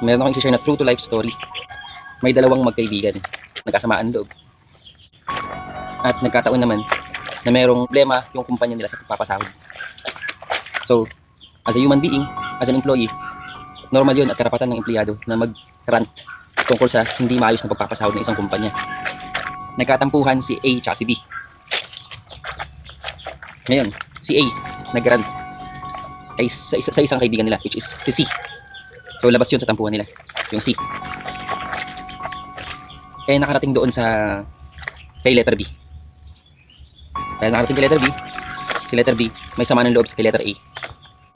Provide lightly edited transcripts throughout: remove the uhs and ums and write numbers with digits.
Meron akong i-share na true to life story. May dalawang magkaibigan, nagkasamaan loob. At nagkataon naman na merong problema yung kumpanya nila sa pagpapasahod. So, as a human being, as an employee, normal yun at karapatan ng empleyado na mag-rant tungkol sa hindi maayos na pagpapasahod ng isang kumpanya. Nagkatampuhan si A at si B. Ngayon, si A nag-rant ay sa isang kaibigan nila, which is si C. So, labas yun sa tampuhan nila, yung C. Eh, nakarating doon sa kay letter B. Dahil nakarating kay letter B, si letter B may sama ng loob sa kay letter A.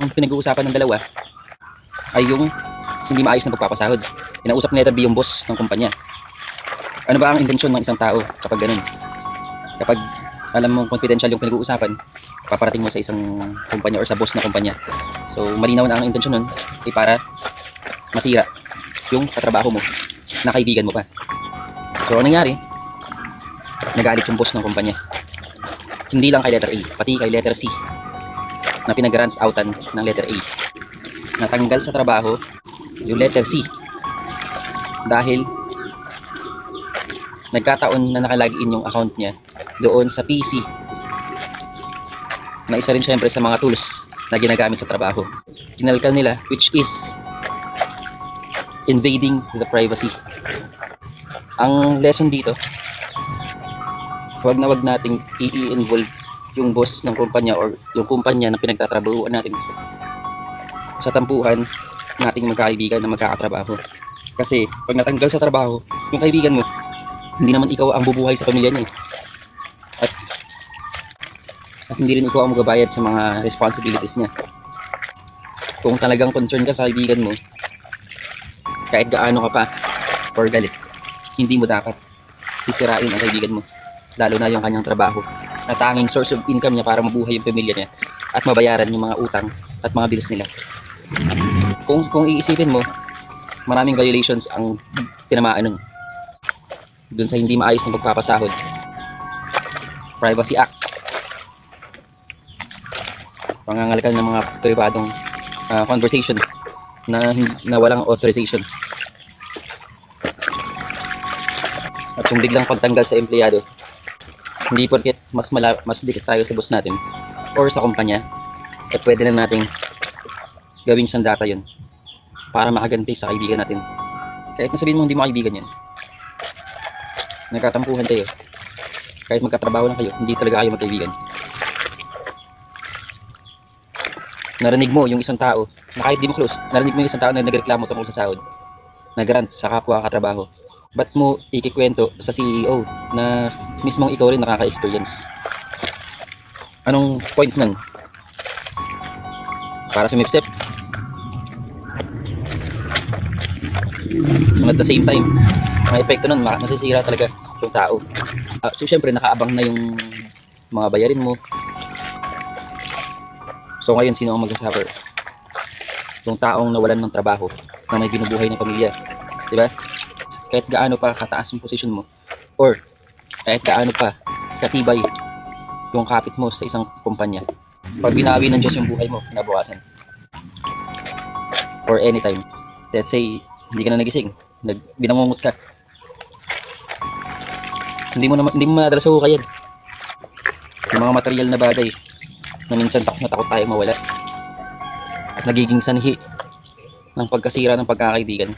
Ang pinag-uusapan ng dalawa ay yung hindi maayos na pagpapasahod. Kinausap ni letter B yung boss ng kumpanya. Ano ba ang intensyon ng isang tao kapag ganun? Kapag alam mong confidential yung pinag-uusapan, paparating mo sa isang kumpanya or sa boss na kumpanya. So, malinaw na ang intensyon nun ay para masira yung katrabaho mo na kaibigan mo pa. So, anong nangyari? Nagalit yung boss ng kumpanya. Hindi lang kay letter A, pati kay letter C na pinag-rant outan ng letter A. Natanggal sa trabaho yung letter C dahil nagkataon na nakalagin yung account niya doon sa PC na isa rin syempre sa mga tools na ginagamit sa trabaho. Kinalkal nila, which is invading the privacy. Ang lesson dito, wag nating i-involve yung boss ng kumpanya or yung kumpanya na pinagtatrabahuan natin sa tampuhan nating magkaibigan na magkakatrabaho. Kasi pag natanggal sa trabaho yung kaibigan mo, hindi naman ikaw ang bubuhay sa pamilya niya. At hindi rin ikaw ang magbabayad sa mga responsibilities niya. Kung talagang concern ka sa kaibigan mo, kahit gaano ka pa or galit, hindi mo dapat sisirain ang kaibigan mo, lalo na yung kanyang trabaho na tanging source of income niya para mabuhay yung pamilya niya at mabayaran yung mga utang at mga bills nila. Kung iisipin mo, maraming violations ang tinamaan nun dun sa hindi maayos na pagpapasahod. Privacy Act, pangangalkal ng mga pribadong conversation na walang authorization. At yung biglang pagtanggal sa empleyado, hindi porket mas dikit tayo sa boss natin or sa kumpanya, at pwede na nating gawing sandata yun para makaganti sa kaibigan natin. Kahit nasabihin mo hindi mo kaibigan yan, nagkatampuhan kayo, kahit magkatrabaho lang kayo, hindi talaga kayo magkaibigan. Narinig mo yung isang tao na kahit di mo close, narinig mo yung isang tao na nagreklamo tungkol sa sahod, nagrant sa kapwa katrabaho, ba't mo ikikwento sa CEO na mismong ikaw rin nakaka-experience? Anong point nun? Para sumipsip? At the same time, ang epekto nun, masisira talaga yung tao. So syempre nakaabang na yung mga bayarin mo. So ngayon, sino ang mag-suffer? Yung taong nawalan ng trabaho na may binubuhay ng pamilya, diba? Kahit gaano pa kataas yung position mo, or kahit gaano pa katibay yung kapit mo sa isang kumpanya, pag binawi ng Diyos yung buhay mo kinabukasan or anytime, let's say hindi ka na nagising, binangungot ka, hindi mo madala sa hukay yan. Yung mga material na bagay na minsan takot tayo mawala at nagiging sanhi ng pagkasira ng pagkakaibigan,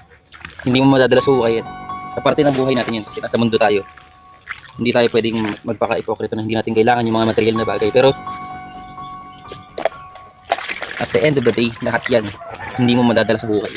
hindi mo madadala sa hukay yan. Sa parte ng buhay natin yun, kasi nasa mundo tayo. Hindi tayo pwedeng magpaka-ipokrito na hindi natin kailangan yung mga material na bagay. Pero at the end of the day, lahat yan hindi mo madadala sa hukay.